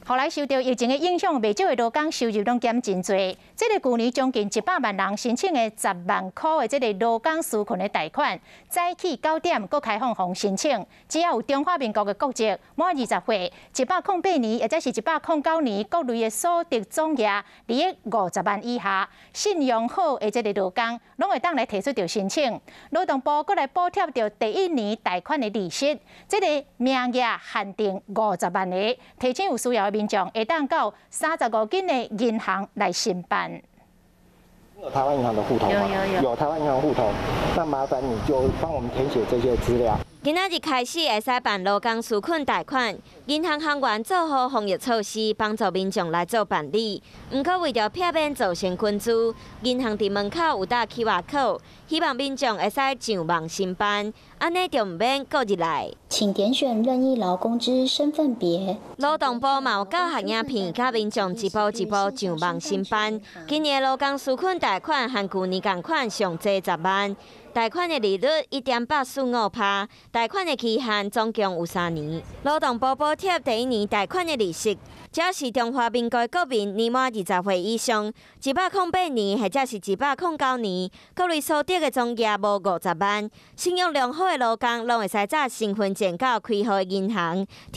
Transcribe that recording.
后来受到疫情的影响，未少的劳工收入拢减真侪。这个去年将近100万人申请的10万块的这个劳工纾困的贷款，早起9点搁开放予申请，只要有中华民国的国籍，满20岁，108年或者是109年各类的所得总额2亿50万以下，信用好的这个劳工，拢会当来提出着申请。劳动部搁来补贴着第1年贷款的利息，这个名额限定50万个，提醒有需要的民众会当到35间的银行来申办。有台湾银行的户头吗？有台湾银行户头，那麻烦你就帮我们填写这些资料。今仔日开始会使办劳工纾困贷款，银行行员做好防疫措施，帮助民众来做办理。不过为着避免造成困住，银行伫门口有打 QR code， 希望民众会使上网申办，安尼就唔免过入来。请点选任意劳工之身份别。劳动部嘛有教学影片，甲民众一步一步上网申办。今年劳工纾困贷款和去年同款上济10万。贷款的利率1.845%，贷款的期限总共有3年。劳动部补贴第1年贷款的利息，只要是中华民国国民年满20岁以上，108年或者是109年，各类所得的总额无50万，信用良好的劳工，拢会使早身份证到开户的银行。